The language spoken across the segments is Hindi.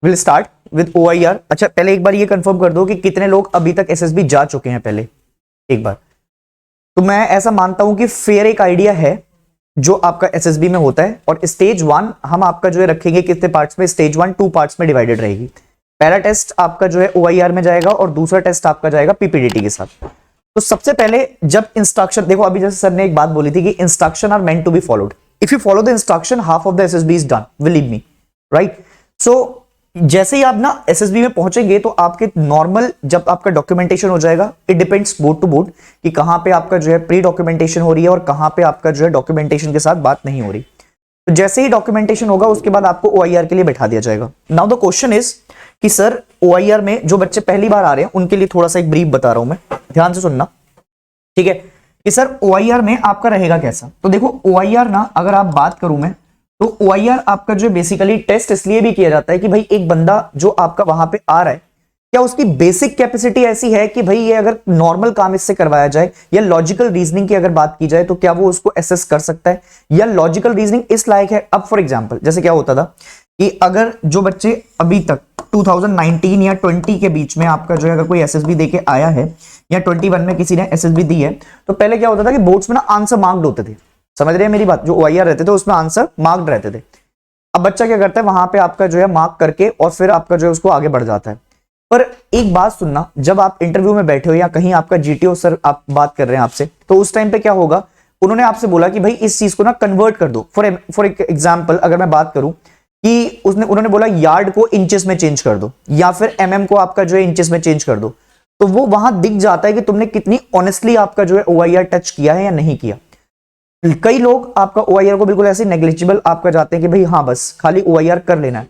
Will start with OIR। अच्छा पहले एक बार ये कंफर्म कर दो कि कितने लोग अभी तक SSB जा चुके हैं पहले एक बार। तो मैं ऐसा मानता हूं कि फेयर एक आइडिया है जो आपका SSB में होता है, और स्टेज 1 हम आपका जो है रखेंगे कितने पार्ट्स में, स्टेज 1 2 पार्ट्स में डिवाइडेड रहेगी। पहला टेस्ट आपका जो है OIR में जाएगा और दूसरा टेस्ट आपका जाएगा PPDT के साथ। तो सबसे पहले जब इंस्ट्रक्शन देखो, अभी जैसे सर ने एक बात बोली थी कि instruction are meant to be followed, if you follow the instruction half of the SSB is done, believe me, right. So जैसे ही आप ना SSB में पहुंचेंगे तो आपके नॉर्मल जब आपका डॉक्यूमेंटेशन हो जाएगा, it depends board to board कि कहां पे आपका जो है प्री डॉक्यूमेंटेशन हो रही है और कहां पे आपका जो है डॉक्यूमेंटेशन के साथ बात नहीं हो रही। तो जैसे ही डॉक्यूमेंटेशन होगा उसके बाद आपको OIR के लिए बैठा दिया जाएगा। नाउ द क्वेश्चन इज कि सर OIR में जो बच्चे पहली बार आ रहे हैं उनके लिए थोड़ा सा एक ब्रीफ बता रहा हूं मैं, ध्यान से सुनना, ठीक है, कि सर OIR में आपका रहेगा कैसा। तो देखो OIR ना अगर आप बात करूं मैं, तो OIR आपका जो बेसिकली टेस्ट इसलिए भी किया जाता है कि भाई एक बंदा जो आपका वहां पे आ रहा है, क्या उसकी बेसिक कैपेसिटी ऐसी है कि भाई ये अगर नॉर्मल काम इससे करवाया जाए या लॉजिकल रीजनिंग की अगर बात की जाए तो क्या वो उसको एसेस कर सकता है या लॉजिकल रीजनिंग इस लायक है। अब फॉर एग्जांपल जैसे क्या होता था कि अगर जो बच्चे अभी तक 2019 या 20 के बीच में आपका जो है अगर कोई SSB देके आया है या 21 में किसी ने SSB दी है, तो पहले क्या होता था कि बोर्ड्स में ना आंसर मार्क्ड होते थे, समझ रहे हैं मेरी बात, जो OIR रहते थे उसमें आंसर मार्क्ड रहते थे। अब बच्चा क्या करता है वहां पे आपका जो है मार्क करके और फिर आपका जो है उसको आगे बढ़ जाता है। पर एक बात सुनना, जब आप इंटरव्यू में बैठे हो या कहीं आपका GTO सर आप बात कर रहे हैं आपसे, तो उस टाइम पे क्या होगा, उन्होंने आपसे बोला कि भाई इस चीज को ना कन्वर्ट कर दो। फॉर एग्जाम्पल अगर मैं बात करूं कि उन्होंने बोला यार्ड को इंचेस में चेंज कर दो या फिर MM को आपका जो है इंचेस में चेंज कर दो, तो वो वहां दिख जाता है कि तुमने कितनी ऑनेस्टली आपका जो है OIR टच किया है या नहीं किया। कई लोग आपका OIR को बिल्कुल ऐसे नेग्लिजिबल आपका जाते हैं कि भाई हाँ बस खाली OIR कर लेना है।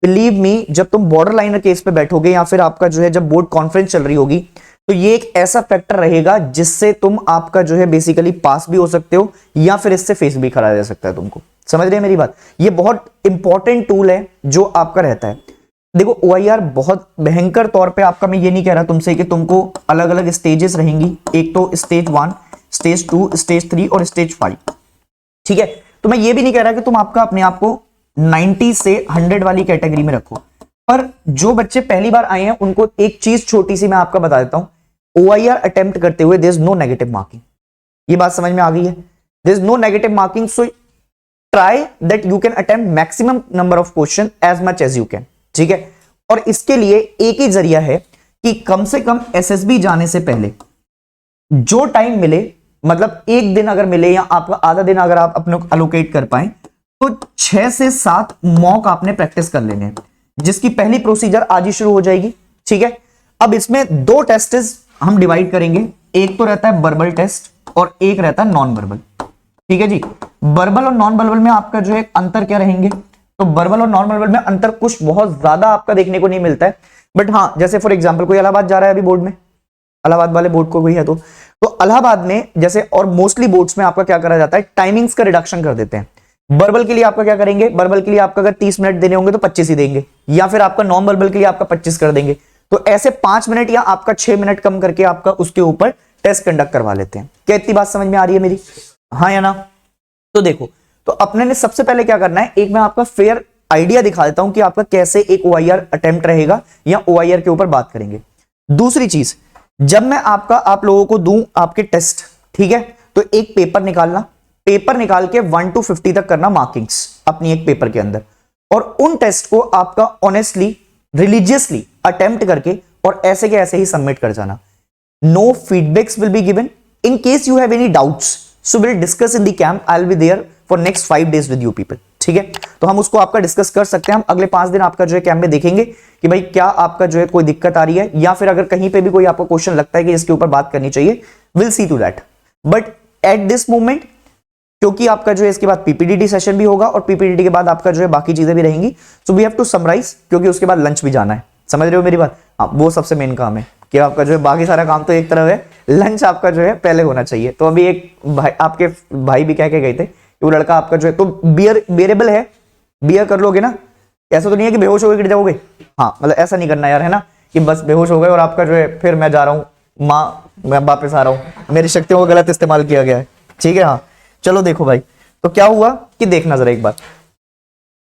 बिलीव मी, जब तुम बॉर्डर लाइनर केस पे बैठोगे या फिर आपका जो है जब बोर्ड कॉन्फ्रेंस चल रही होगी, तो ये एक ऐसा फैक्टर रहेगा जिससे तुम आपका जो है बेसिकली पास भी हो सकते हो या फिर इससे फेस भी कराया जा सकता है तुमको। समझ रहे हैं मेरी बात, ये बहुत इंपॉर्टेंट टूल है जो आपका रहता है। देखो OIR बहुत भयंकर तौर पे आपका, मैं ये नहीं कह रहा तुमसे कि तुमको अलग अलग स्टेजेस रहेंगी, एक तो स्टेज 1, स्टेज 2, स्टेज 3 और स्टेज 5, ठीक है। तो मैं ये भी नहीं कह रहा कि तुम आपका अपने आप को 90 से 100 वाली कैटेगरी में रखो, पर जो बच्चे पहली बार आए हैं उनको एक चीज छोटी सी मैं आपका बता देता हूं, OIR अटेम्प्ट करते हुए there is no negative marking. ये बात समझ में आ गई है, there is no negative marking, so try that you can attempt maximum number of question as much as you can, ठीक है। और इसके लिए एक ही जरिया है कि कम से कम SSB जाने से पहले जो टाइम मिले, मतलब एक दिन अगर मिले या आपका आधा दिन अगर आप अपने अलोकेट कर पाए, तो 6 से 7 मॉक आपने प्रैक्टिस कर लेने हैं, जिसकी पहली प्रोसीजर आज ही शुरू हो जाएगी, ठीक है। अब इसमें 2 टेस्ट्स हम डिवाइड करेंगे, एक तो रहता है वर्बल टेस्ट और एक रहता है नॉन वर्बल, ठीक है जी। वर्बल और नॉन वर्बल में आपका जो है अंतर क्या रहेंगे, तो वर्बल और नॉन वर्बल में अंतर कुछ बहुत ज्यादा आपका देखने को नहीं मिलता है, बट हाँ जैसे फॉर एग्जाम्पल कोई इलाहाबाद जा रहा है अभी बोर्ड में, इलाहाबाद वाले बोर्ड को कोई है तो इलाहाबाद में जैसे, और मोस्टली बोर्ड्स में आपका क्या करा जाता है, टाइमिंग्स का रिडक्शन कर देते हैं। वर्बल के लिए आपका क्या करेंगे, वर्बल के लिए आपका अगर 30 मिनट देने होंगे तो 25 ही देंगे, या फिर आपका नॉन वर्बल के लिए आपका 25 कर देंगे। तो ऐसे 5 मिनट या आपका 6 मिनट कम करके आपका उसके ऊपर टेस्ट कंडक्ट करवा लेते हैं। क्या इतनी बात समझ में आ रही है मेरी, हाँ या ना। तो देखो, तो अपने ने सबसे पहले क्या करना है, एक मैं आपका फेयर आइडिया दिखा देता हूं कि आपका कैसे एक OIR अटेम्प्ट रहेगा या OIR के ऊपर बात करेंगे। दूसरी चीज, जब मैं आप लोगों को दूं आपके टेस्ट, ठीक है, तो एक पेपर निकालना, पेपर निकाल के 1 to 50 तक करना मार्किंग्स अपनी एक पेपर के अंदर, और उन टेस्ट को आपका ऑनेस्टली रिलीजियसली अटेम्प्ट करके और ऐसे के ऐसे ही सबमिट कर जाना। No feedbacks will be given, in case you have any doubts so will discuss in the camp, I will be there for next 5 days with you people, ठीक है। तो हम उसको आपका डिस्कस कर सकते हैं, हम अगले 5 दिन आपका जो है कैंप में देखेंगे कि भाई क्या आपका जो है कोई दिक्कत आ रही है, या फिर अगर कहीं पे भी कोई आपको क्वेश्चन लगता है कि इसके ऊपर बात करनी चाहिए, will see to that. But at this moment, क्योंकि आपका जो है इसके बाद PPDT सेशन भी होगा और PPDT के बाद आपका जो है बाकी चीजें भी रहेंगी, so we have to summarise, क्योंकि उसके बाद लंच भी जाना है, समझ रहे हो मेरी बात। हाँ, वो सबसे मेन काम है कि आपका जो है बाकी सारा काम तो एक तरफ है, लंच आपका जो है पहले होना चाहिए। तो अभी एक भाई, आपके भाई भी कह के गए थे कि वो लड़का आपका जो है तो बियरेबल है, बियर कर लोगे ना, ऐसा तो नहीं है कि बेहोश होकर गिर जाओगे, हाँ मतलब ऐसा नहीं करना यार, है ना, कि बस बेहोश हो गए और आपका जो है फिर मैं जा रहा हूँ माँ, मैं वापस आ रहा हूँ, मेरी शक्तियों का गलत इस्तेमाल किया गया है, ठीक है। हाँ चलो देखो भाई, तो क्या हुआ कि देखना जरा एक बार,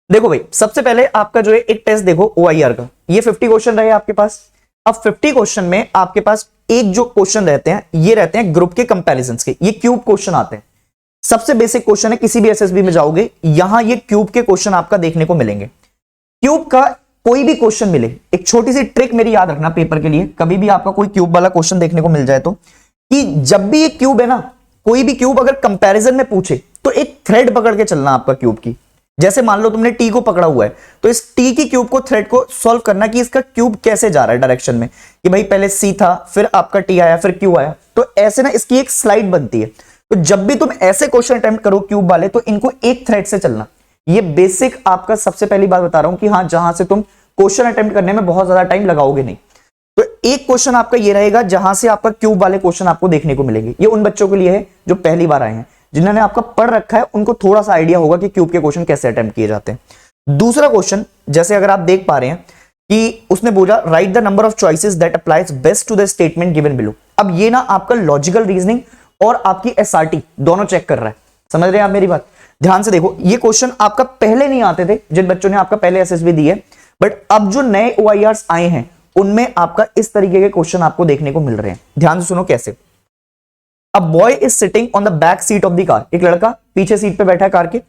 देखो भाई, सबसे पहले आपका जो है एक टेस्ट देखो OIR का, ये 50 क्वेश्चन रहे आपके पास। अब 50 क्वेश्चन में आपके पास एक जो क्वेश्चन रहते हैं, ये रहते हैं ग्रुप के कंपैरिजंस के, ये क्यूब क्वेश्चन आते हैं। सबसे बेसिक क्वेश्चन है, किसी भी एसएसबी में जाओगे यहां ये क्यूब के क्वेश्चन आपका देखने को मिलेंगे। क्यूब का कोई भी क्वेश्चन मिले, एक छोटी सी ट्रिक मेरी याद रखना पेपर के लिए, कभी भी आपका कोई क्यूब वाला क्वेश्चन देखने को मिल जाए तो, कि जब भी ये क्यूब है ना, कोई भी क्यूब अगर कंपैरिजन में पूछे तो एक थ्रेड पकड़ के चलना आपका क्यूब की। जैसे मान लो तुमने टी को पकड़ा हुआ है, तो इस टी की क्यूब को थ्रेड को सॉल्व करना कि इसका क्यूब कैसे जा रहा है डायरेक्शन में, कि भाई पहले सी था, फिर आपका टी आया, फिर क्यू आया। तो ऐसे ना इसकी एक स्लाइड बनती है। तो जब भी तुम ऐसे क्वेश्चन अटेम्प्ट करो क्यूब वाले, तो इनको एक थ्रेड से चलना। ये बेसिक आपका सबसे पहली बात बता रहा हूं कि हाँ, जहां से तुम क्वेश्चन अटेम्प्ट करने में बहुत ज्यादा टाइम लगाओगे नहीं। तो एक क्वेश्चन आपका ये रहेगा जहां से आपका क्यूब वाले क्वेश्चन आपको देखने को मिलेंगे। ये उन बच्चों के लिए है जो पहली बार आए हैं, जिन्होंने आपका पढ़ रखा है उनको थोड़ा सा आइडिया होगा कि क्यूब के क्वेश्चन कैसे अटेम्प्ट किए जाते हैं। दूसरा क्वेश्चन, जैसे अगर आप देख पा रहे हैं कि उसने बोला write the number of choices that applies best to the statement given below. अब ये ना आपका लॉजिकल रीजनिंग और आपकी एसआरटी दोनों चेक कर रहा है। समझ रहे हैं आप मेरी बात? ध्यान से देखो, ये क्वेश्चन आपका पहले नहीं आते थे जिन बच्चों ने आपका पहले एसएसबी दी है, बट अब जो नए OIRs आए हैं उनमें आपका इस तरीके के क्वेश्चन आपको देखने को मिल रहे हैं। ध्यान से सुनो कैसे। A boy is sitting on the back seat of the car, एक लड़का पीछे सीट पे बैठा है कार के।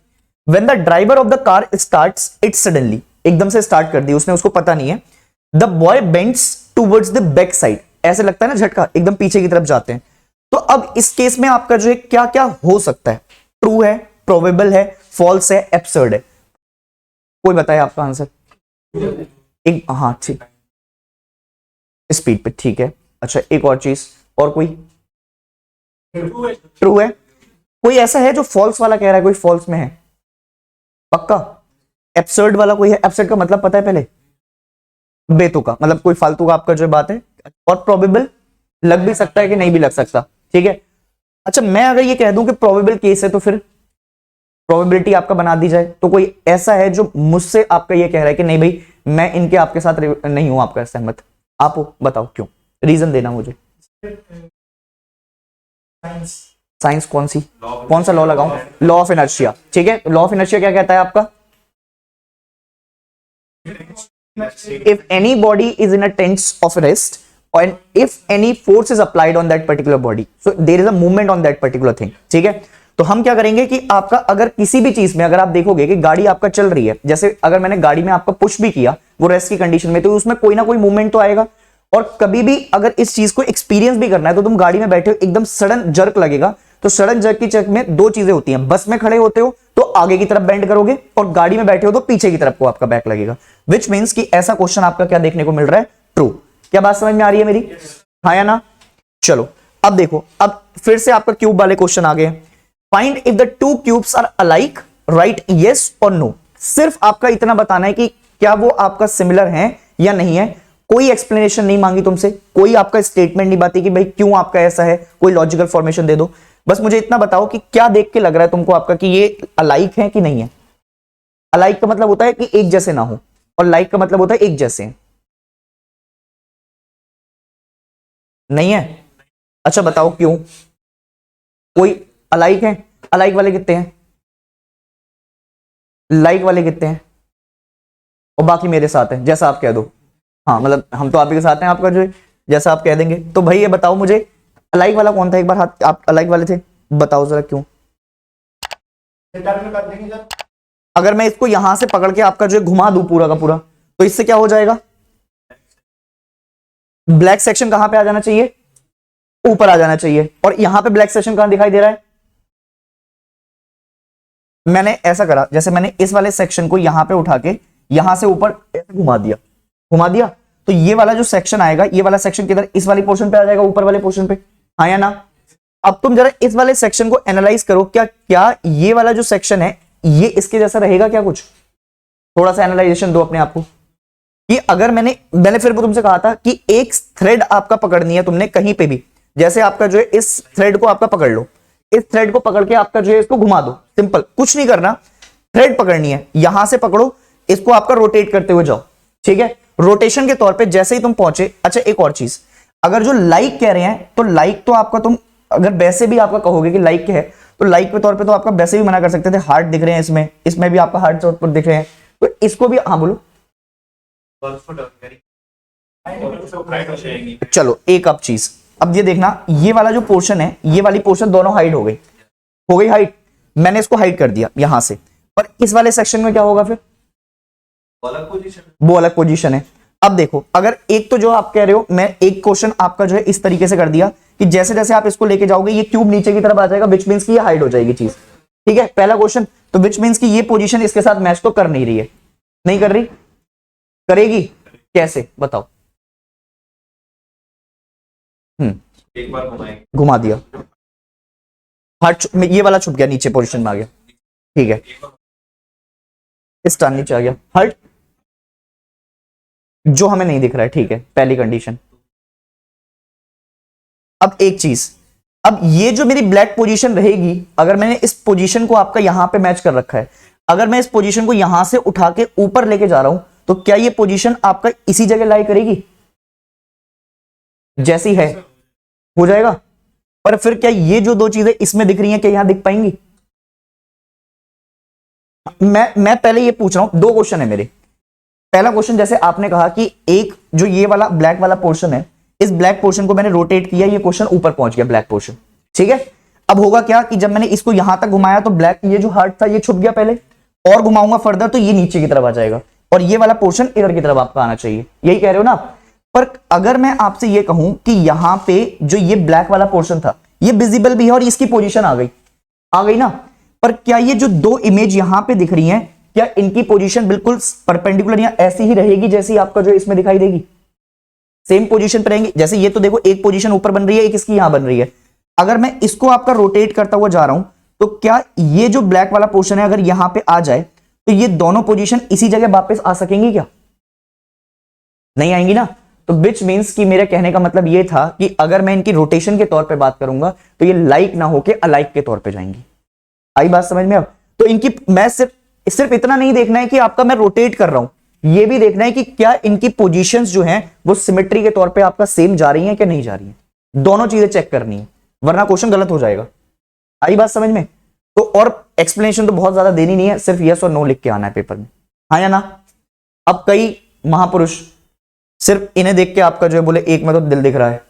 When the driver of the car starts it suddenly, एकदम से स्टार्ट कर दी उसने, उसको पता नहीं है। The boy bends towards the back side, ऐसे लगता है ना झटका, एकदम पीछे की तरफ जाते हैं। तो अब इस केस में आपका जो है क्या क्या हो सकता है? ट्रू है, प्रोबेबल है, फॉल्स है, एब्सर्ड है? कोई बताए आपका आंसर? एक, हाँ ठीक, स्पीड पे, ठीक है। अच्छा एक और चीज, और कोई? ट्रू है। कोई ऐसा है जो फॉल्स वाला कह रहा है? कोई फॉल्स में है पक्का? एब्सर्ड वाला कोई है? एब्सर्ड का मतलब पता है पहले? बेतुका, मतलब कोई फालतू का आपका जो बात है। और प्रोबेबल लग भी सकता है कि नहीं भी लग सकता, ठीक है। अच्छा मैं अगर ये कह दूं कि प्रोबेबल केस है, तो फिर प्रोबेबिलिटी आपका बना दी जाए, तो कोई ऐसा है जो मुझसे आपका ये कह रहा है कि नहीं भाई मैं इनके आपके साथ नहीं हूं आपका सहमत? आप हो, बताओ क्यों, रीजन देना मुझे। साइंस कौन सी, कौन सा लॉ लगाऊं? लॉ ऑफ इनर्शिया, ठीक है। लॉ ऑफ इनर्शिया क्या कहता है आपका? If any body is in a tense of rest and if any force is applied on that particular body, so there is a movement on that particular thing, ठीक है। तो हम क्या करेंगे कि आपका अगर किसी भी चीज में अगर आप देखोगे कि गाड़ी आपका चल रही है, जैसे अगर मैंने गाड़ी में आपका पुश भी किया वो रेस्ट की कंडीशन में, तो उसमें कोई ना कोई मूवमेंट तो आएगा। और कभी भी अगर इस चीज को एक्सपीरियंस भी करना है, तो तुम गाड़ी में बैठे हो, एकदम सडन जर्क लगेगा, तो सडन जर्क की चेक में दो चीजें होती हैं। बस में खड़े होते हो तो आगे की तरफ बेंड करोगे, और गाड़ी में बैठे हो तो पीछे की तरफ को आपका बैक लगेगा, विच मीन्स कि ऐसा क्वेश्चन आपका क्या देखने को मिल रहा है? ट्रू। क्या बात समझ में आ रही है मेरी? हाँ या ना? चलो अब देखो, अब फिर से आपका क्यूब वाले क्वेश्चन आ गए। Find if the two cubes are alike, right yes और नो। सिर्फ आपका इतना बताना है कि क्या वो आपका सिमिलर है या नहीं है। कोई एक्सप्लेनेशन नहीं मांगी तुमसे, कोई आपका स्टेटमेंट नहीं बाती कि भाई क्यों आपका ऐसा है, कोई लॉजिकल फॉर्मेशन दे दो। बस मुझे इतना बताओ कि क्या देख के लग रहा है तुमको आपका कि ये अलाइक है कि नहीं है। अलाइक का मतलब होता है कि एक जैसे ना हो, और लाइक का मतलब होता है एक जैसे हैं। नहीं है? अच्छा बताओ क्यों? कोई अलाइक है? अलाइक वाले कितने हैं? लाइक वाले कितने हैं? और बाकी मेरे साथ हैं, जैसा आप कह दो। हाँ मतलब हम तो आप ही के साथ हैं, आपका जो है जैसा आप कह देंगे। तो भाई ये बताओ मुझे, अलाइक वाला कौन था? एक बार हाथ, आप अलाइक वाले थे, बताओ जरा क्यों। अगर मैं इसको यहां से पकड़ के आपका जो है घुमा दूं पूरा का पूरा, तो इससे क्या हो जाएगा? ब्लैक सेक्शन कहां पे आ जाना चाहिए? ऊपर आ जाना चाहिए। और यहां पे ब्लैक सेक्शन कहां दिखाई दे रहा है? मैंने ऐसा करा, जैसे मैंने इस वाले सेक्शन को यहां पे उठा के यहां से ऊपर ऐसे घुमा दिया, घुमा दिया, तो ये वाला जो सेक्शन आएगा, ये वाला सेक्शन किधर? इस वाली पोर्शन पे आ जाएगा, ऊपर वाले पोर्शन पे। हाँ या ना? अब तुम जरा इस वाले सेक्शन को एनालाइज करो, क्या क्या ये वाला जो सेक्शन है ये इसके जैसा रहेगा क्या? कुछ थोड़ा सा एनालाइजेशन दो अपने आप को, कि अगर मैंने फिर तुमसे कहा था कि एक थ्रेड आपका पकड़नी है तुमने कहीं पे भी, जैसे आपका जो है इस थ्रेड को आपका पकड़ लो, इस थ्रेड को पकड़ के आपका जो है इसको घुमा दो, सिंपल, कुछ नहीं करना, थ्रेड पकड़नी है, यहां से पकड़ो, इसको आपका रोटेट करते हुए जाओ, ठीक है। रोटेशन के तौर पे जैसे ही तुम पहुंचे, अच्छा एक और चीज, अगर जो लाइक कह रहे हैं तो लाइक तो आपका तुम अगर वैसे भी आपका कहोगे कि लाइक है, तो लाइक के तौर पे तो आपका वैसे भी मना कर सकते थे, हार्ट दिख रहे हैं इसमें भी आपका हार्ट दिख रहे हैं, तो इसको भी, हाँ बोलो। चलो एक अब चीज, अब ये देखना, ये वाला जो पोर्शन है, ये वाली पोर्शन दोनों हाइड हो गई हाइड, मैंने इसको हाइड कर दिया यहां से, और इस वाले सेक्शन में क्या होगा फिर, वो अलग पोजीशन है। अब देखो, अगर एक तो जो आप कह रहे हो, मैं एक क्वेश्चन आपका जो है इस तरीके से कर दिया कि जैसे जैसे आप इसको लेके जाओगे ये क्यूब नीचे की तरफ आ जाएगा, विच मींस की ये हाइड हो जाएगी चीज, ठीक है, पहला क्वेश्चन। तो विच मींस की ये पोजीशन इसके साथ मैच तो कर नहीं रही है, नहीं कर रही, करेगी, कैसे बताओ। एक बार घुमा दिया, हार्ट ये वाला छुप गया, नीचे पोजीशन में आ गया, ठीक है, इस टर्न नीचे आ गया, हर्ट जो हमें नहीं दिख रहा है, ठीक है, पहली कंडीशन। अब एक चीज, अब ये जो मेरी ब्लैक पोजीशन रहेगी, अगर मैंने इस पोजीशन को आपका यहां पे मैच कर रखा है, अगर मैं इस पोजीशन को यहां से उठा के ऊपर लेके जा रहा हूं, तो क्या ये पोजीशन आपका इसी जगह लाई करेगी, जैसी है हो जाएगा। पर फिर क्या ये जो दो चीजें इसमें दिख रही हैं, क्या यहां दिख पाएंगी। मैं पहले ये पूछ रहा हूं, दो क्वेश्चन है मेरे। पहला क्वेश्चन, जैसे आपने कहा कि एक जो ये वाला ब्लैक वाला पोर्शन है, इस ब्लैक पोर्शन को मैंने रोटेट किया, ये क्वेश्चन ऊपर पहुंच गया ब्लैक पोर्शन, ठीक है। अब होगा क्या कि जब मैंने इसको यहां तक घुमाया तो ब्लैक ये जो हार्ट था ये छुप गया पहले, और घुमाऊंगा फर्दर तो ये नीचे की तरफ आ जाएगा, और ये वाला पोर्शन इधर की तरफ आपका आना चाहिए, यही कह रहे हो ना। पर अगर मैं आपसे ये कहूं कि यहां पे जो ये ब्लैक वाला पोर्शन था ये विजिबल भी है और इसकी पोजीशन आ गई ना, पर क्या ये जो दो इमेज यहां पे दिख रही हैं, क्या इनकी पोजीशन बिल्कुल परपेंडिकुलर या ऐसी ही रहेगी जैसी आपका जो इसमें दिखाई देगी, सेम पोजीशन पर रहेंगी। जैसे ये तो देखो एक पोजीशन ऊपर बन रही है, एक इसकी यहां बन रही है, अगर मैं इसको आपका रोटेट करता हुआ जा रहा हूं तो क्या ये जो ब्लैक वाला पोर्शन है अगर यहां पे आ जाए तो ये दोनों पोजीशन इसी जगह वापस आ सकेंगी, क्या नहीं आएंगी ना। तो विच मींस कि मेरे कहने का मतलब ये था कि अगर मैं इनकी रोटेशन के तौर पे बात करूंगा तो ये लाइक ना होके अलाइक के तौर पे जाएंगी। आई बात समझ में। अब तो इनकी मैं सिर्फ इतना नहीं देखना है कि आपका मैं रोटेट कर रहा हूं, ये भी देखना है कि क्या इनकी पोजीशंस जो हैं वो सिमेट्री के तौर पे आपका सेम जा रही हैं कि नहीं जा रही हैं, दोनों चीजें चेक करनी है, वरना क्वेश्चन गलत हो जाएगा। आई बात समझ में। तो और एक्सप्लेनेशन तो बहुत ज्यादा देनी नहीं है, सिर्फ यस और नो लिख के आना है पेपर में, हाँ या ना। अब कई महापुरुष सिर्फ इन्हें देख के आपका जो है बोले एक में तो दिल दिख रहा है,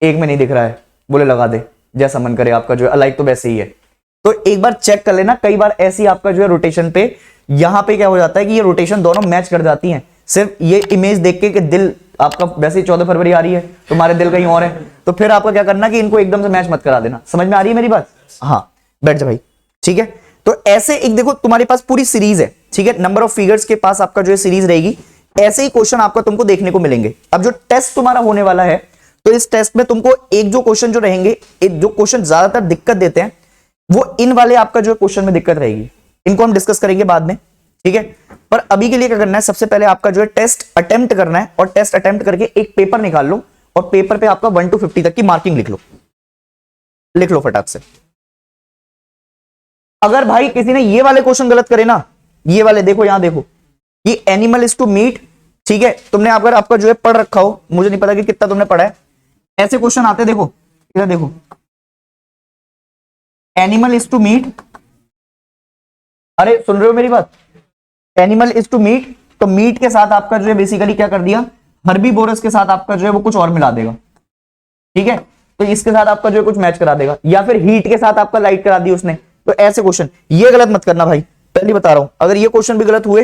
एक में नहीं दिख रहा है, बोले लगा दे जैसा मन करे, आपका जो है अलाइक तो वैसे ही है। तो एक बार चेक कर लेना, कई बार ऐसी आपका जो है रोटेशन पे यहां पे क्या हो जाता है कि ये रोटेशन दोनों मैच कर जाती हैं, सिर्फ ये इमेज देख के कि दिल आपका वैसे ही 14 फरवरी आ रही है, तुम्हारे दिल कहीं और है, तो फिर आपका क्या करना कि इनको एकदम से मैच मत करा देना। समझ में आ रही है मेरी बात, हाँ बैठ जा भाई, ठीक है। तो ऐसे एक देखो तुम्हारे पास पूरी सीरीज है, ठीक है, नंबर ऑफ फिगर्स के पास आपका जो है सीरीज रहेगी, ऐसे ही क्वेश्चन आपका तुमको देखने को मिलेंगे। अब जो टेस्ट तुम्हारा होने वाला है, तो इस टेस्ट में तुमको एक जो क्वेश्चन जो रहेंगे, एक जो क्वेश्चन ज्यादातर दिक्कत देते हैं वो इन वाले आपका जो क्वेश्चन में दिक्कत रहेगी, इनको हम डिस्कस करेंगे बाद में, ठीक है। पर अभी के लिए क्या करना है, सबसे पहले आपका जो है टेस्ट अटेम्प्ट करना है, और टेस्ट अटेम्प्ट करके एक पेपर निकाल लो, और पेपर पे आपका 1 to 50 तक की मार्किंग लिख लो फटाक से। अगर भाई किसी ने ये वाले क्वेश्चन गलत करे ना, ये वाले देखो यहां देखो, ये एनिमल इज टू मीट, ठीक है, तुमने अगर आपका जो है पढ़ रखा हो, मुझे नहीं पता कि कितना तुमने पढ़ा है, ऐसे क्वेश्चन आते देखो, इधर देखो, एनिमल इज टू मीट, अरे सुन रहे हो मेरी बात, एनिमल इज टू मीट, तो मीट के साथ आपका जो है बेसिकली क्या कर दिया, हर्बीवोरस के साथ आपका जो है वो कुछ और मिला देगा, ठीक है, तो इसके साथ आपका जो है कुछ मैच करा देगा, या फिर हीट के साथ आपका लाइट करा दी उसने। तो ऐसे क्वेश्चन ये गलत मत करना भाई, पहले बता रहा हूं, अगर ये क्वेश्चन भी गलत हुए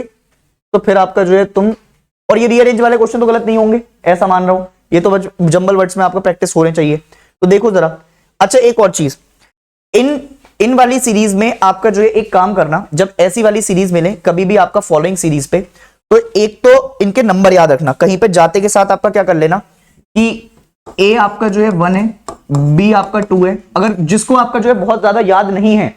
तो फिर आपका जो है तुम, और ये रीअरेंज वाले क्वेश्चन तो गलत नहीं होंगे ऐसा मान रहा हूं, ये तो जंबल वर्ड्स में आपका प्रैक्टिस होने चाहिए। तो देखो जरा, अच्छा एक और चीज, इन वाली सीरीज में आपका जो है एक काम करना, जब ऐसी वाली सीरीज मिले कभी भी आपका फॉलोइंग सीरीज पे, तो एक तो इनके नंबर याद रखना, कहीं पे जाते के साथ आपका क्या कर लेना कि ए आपका जो है 1 है, बी आपका 2 है, अगर जिसको आपका जो है बहुत ज्यादा याद नहीं है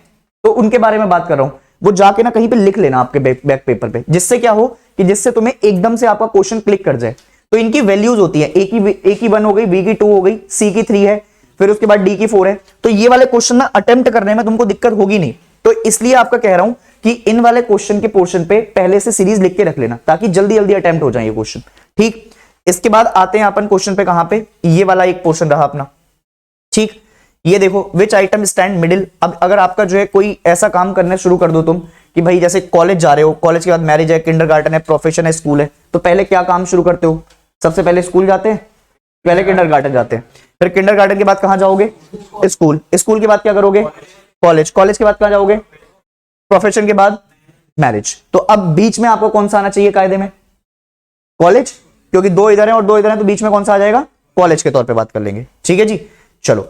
तो उनके बारे में बात कर रहा हूं, वो जाके ना कहीं पे लिख लेना आपके बैक पेपर पे, जिससे क्या हो कि जिससे तुम्हें एकदम से आपका क्वेश्चन क्लिक कर जाए। तो इनकी वैल्यूज होती है, ए की 1 हो गई, बी की 2 हो गई, सी की 3 है, फिर उसके बाद डी की 4 है, तो ये वाले क्वेश्चन ना अटेम्प्ट करने में तुमको दिक्कत होगी नहीं। तो इसलिए आपका कह रहा हूं कि इन वाले क्वेश्चन के पोर्शन पे पहले से सीरीज लिख के रख लेना, ताकि जल्दी जल्दी अटेम्प्ट हो जाए ये क्वेश्चन, ठीक। इसके बाद आते हैं अपन क्वेश्चन पे, कहां पे, ये वाला एक पोर्शन रहा अपना, ठीक। ये देखो, विच आइटम स्टैंड मिडिल। अब अगर आपका जो है कोई ऐसा काम करना शुरू कर दो तुम कि भाई जैसे कॉलेज जा रहे हो, कॉलेज के बाद मैरिज है, किंडरगार्टन है, प्रोफेशन है, स्कूल है, तो पहले क्या काम शुरू करते हो? सबसे पहले स्कूल जाते हैं, पहले किंडरगार्टन जाते हैं, फिर किंडरगार्टन के बाद कहां जाओगे? स्कूल, स्कूल के बाद क्या करोगे? कॉलेज, कॉलेज के बाद कहां जाओगे? प्रोफेशन के बाद मैरिज। तो अब बीच में आपको कौन सा आना चाहिए कायदे में? कॉलेज, क्योंकि दो इधर है और दो इधर है, तो बीच में कौन सा आ जाएगा? कॉलेज के तौर पे बात कर लेंगे। ठीक है जी, चलो